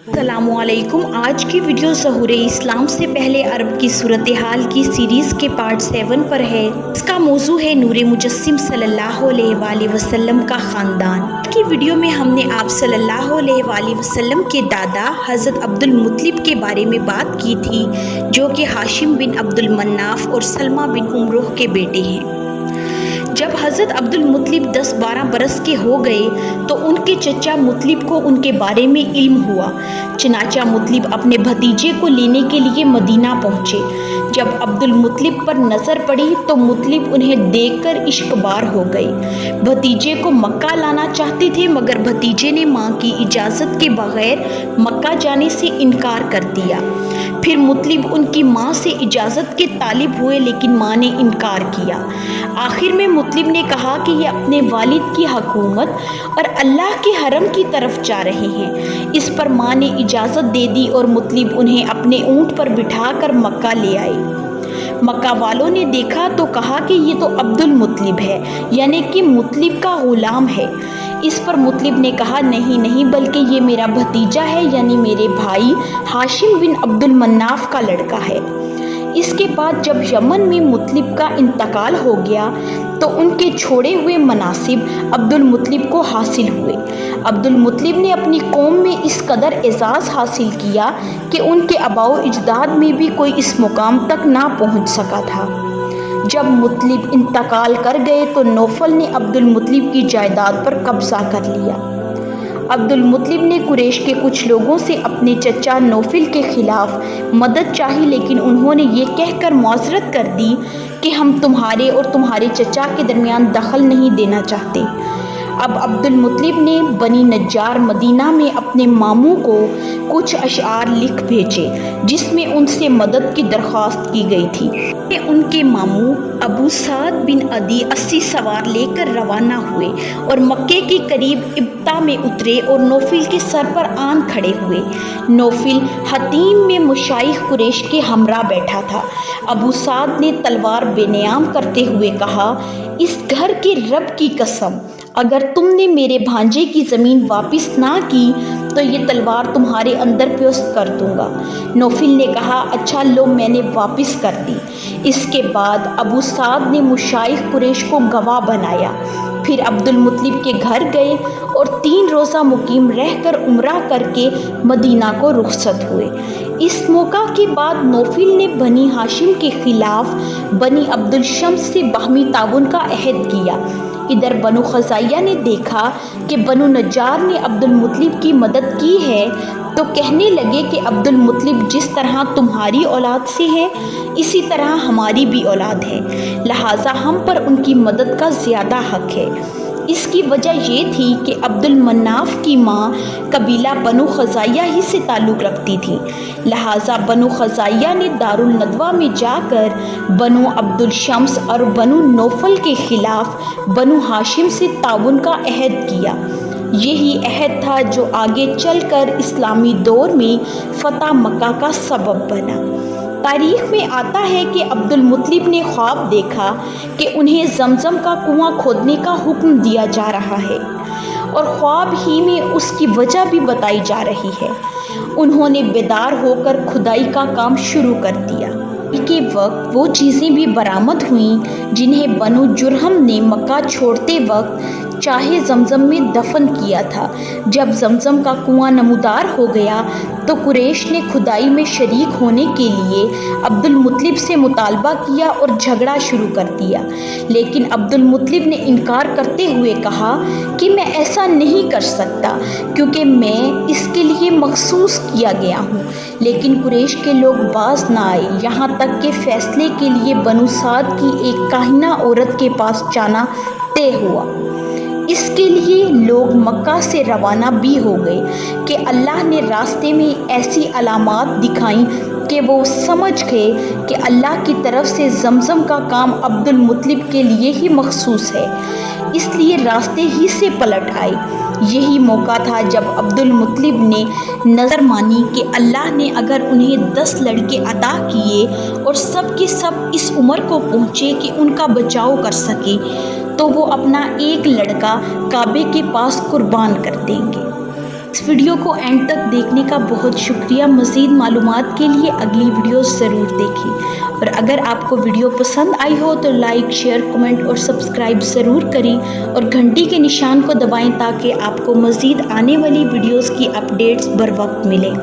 السلام علیکم۔ آج کی ویڈیو ظہور اسلام سے پہلے عرب کی صورتحال کی سیریز کے پارٹ 7 پر ہے۔ اس کا موضوع ہے نور مجسم صلی اللہ علیہ وآلہ وسلم کا خاندان۔ آج کی ویڈیو میں ہم نے آپ صلی اللہ علیہ وآلہ وسلم کے دادا حضرت عبد المطلب کے بارے میں بات کی تھی، جو کہ ہاشم بن عبد المناف اور سلمہ بن امروہ کے بیٹے ہیں۔ جب حضرت عبد المطلب 10-12 برس کے ہو گئے تو ان کے چچا مطلب کو ان کے بارے میں علم ہوا۔ چنانچہ مطلب اپنے بھتیجے کو لینے کے لیے مدینہ پہنچے۔ جب عبد المطلب پر نظر پڑی تو مطلب انہیں دیکھ کر عشق بار ہو گئے۔ بھتیجے کو مکہ لانا چاہتے تھے، مگر بھتیجے نے ماں کی اجازت کے بغیر مکہ جانے سے انکار کر دیا۔ پھر مطلب ان کی ماں سے اجازت کے طالب ہوئے، لیکن ماں نے انکار کیا۔ آخر میں مطلب نے کہا کہ یہ اپنے والد کی حکومت اور اللہ کے حرم کی طرف جا رہے ہیں۔ اس پر ماں نے اجازت دے دی اور مطلب انہیں اپنے اونٹ پر بٹھا کر مکہ لے آئے۔ مکہ والوں نے دیکھا تو کہا کہ یہ تو عبد المطلب ہے، یعنی کہ مطلب کا غلام ہے۔ اس پر مطلب نے کہا نہیں بلکہ یہ میرا بھتیجا ہے، یعنی میرے بھائی ہاشم بن عبد المناف کا لڑکا ہے۔ اس کے بعد جب یمن میں مطلب کا انتقال ہو گیا تو ان کے چھوڑے ہوئے مناصب عبد المطلب کو حاصل ہوئے۔ عبد المطلب نے اپنی قوم میں اس قدر اعزاز حاصل کیا کہ ان کے آباء و اجداد میں بھی کوئی اس مقام تک نہ پہنچ سکا تھا۔ جب مطلب انتقال کر گئے تو نوفل نے عبد المطلب کی جائیداد پر قبضہ کر لیا۔ عبد المطلب نے قریش کے کچھ لوگوں سے اپنے چچا نوفل کے خلاف مدد چاہی، لیکن انہوں نے یہ کہہ کر معذرت کر دی کہ ہم تمہارے اور تمہارے چچا کے درمیان دخل نہیں دینا چاہتے۔ اب عبد المطلب نے بنی نجار مدینہ میں اپنے ماموں کو کچھ اشعار لکھ بھیجے، جس میں ان سے مدد کی درخواست کی گئی تھی۔ ان کے ماموں ابو سعد بن عدی 80 سوار لے کر روانہ ہوئے اور مکے کے قریب ابتا میں اترے اور نوفل کے سر پر آن کھڑے ہوئے۔ نوفل حطیم میں مشائخ قریش کے ہمراہ بیٹھا تھا۔ ابو سعد نے تلوار بے نیام کرتے ہوئے کہا، اس گھر کے رب کی قسم، اگر تم نے میرے بھانجے کی زمین واپس نہ کی تو یہ تلوار تمہارے اندر پیوست کر دوں گا۔ نوفل نے کہا، اچھا لو، میں نے واپس کر دی۔ اس کے بعد ابو سعد نے مشائخ قریش کو گواہ بنایا۔ پھر عبد المطلب کے گھر گئے اور 3 روزہ مقیم رہ کر عمرہ کر کے مدینہ کو رخصت ہوئے۔ اس موقع کے بعد نوفل نے بنی ہاشم کے خلاف بنی عبد الشمس سے باہمی تعاون کا عہد کیا۔ ادھر بنو خزاعیہ نے دیکھا کہ بنو نجار نے عبد المطلب کی مدد کی ہے تو کہنے لگے کہ عبد المطلب جس طرح تمہاری اولاد سے ہے، اسی طرح ہماری بھی اولاد ہے، لہٰذا ہم پر ان کی مدد کا زیادہ حق ہے۔ اس کی وجہ یہ تھی کہ عبد المناف کی ماں قبیلہ بنو خزاعیہ ہی سے تعلق رکھتی تھی، لہٰذا بنو خزاعیہ نے دارالندوہ میں جا کر بنو عبد الشمس اور بنو نوفل کے خلاف بنو ہاشم سے تعاون کا عہد کیا۔ یہی عہد تھا جو آگے چل کر اسلامی دور میں فتح مکہ کا سبب بنا۔ تاریخ میں آتا ہے کہ عبد المطلب نے خواب دیکھا کہ انہیں زمزم کا کنواں کھودنے کا حکم دیا جا رہا ہے، اور خواب ہی میں اس کی وجہ بھی بتائی جا رہی ہے۔ انہوں نے بیدار ہو کر کھدائی کا کام شروع کر دیا۔ کے وقت وہ چیزیں بھی برآمد ہوئیں جنہیں بنو جرہم نے مکہ چھوڑتے وقت چاہے زمزم میں دفن کیا تھا۔ جب زمزم کا کنواں نمودار ہو گیا تو قریش نے کھدائی میں شریک ہونے کے لیے عبد المطلب سے مطالبہ کیا اور جھگڑا شروع کر دیا، لیکن عبد المطلب نے انکار کرتے ہوئے کہا کہ میں ایسا نہیں کر سکتا، کیونکہ میں اس کے لیے مخصوص کیا گیا ہوں۔ لیکن قریش کے لوگ باز نہ آئے، یہاں تک کہ فیصلے کے لیے بنو سعد کی ایک کاہنہ عورت کے پاس جانا طے ہوا۔ اس کے لیے لوگ مکہ سے روانہ بھی ہو گئے کہ اللہ نے راستے میں ایسی علامات دکھائیں کہ وہ سمجھ گئے کہ اللہ کی طرف سے زمزم کا کام عبد المطلب کے لیے ہی مخصوص ہے، اس لیے راستے ہی سے پلٹ آئے۔ یہی موقع تھا جب عبد المطلب نے نظر مانی کہ اللہ نے اگر انہیں 10 لڑکے عطا کیے اور سب کے سب اس عمر کو پہنچے کہ ان کا بچاؤ کر سکے تو وہ اپنا ایک لڑکا کعبے کے پاس قربان کر دیں گے۔ اس ویڈیو کو اینڈ تک دیکھنے کا بہت شکریہ۔ مزید معلومات کے لیے اگلی ویڈیو ضرور دیکھیں، اور اگر آپ کو ویڈیو پسند آئی ہو تو لائک، شیئر، کمنٹ اور سبسکرائب ضرور کریں، اور گھنٹی کے نشان کو دبائیں تاکہ آپ کو مزید آنے والی ویڈیوز کی اپڈیٹس بر وقت ملیں۔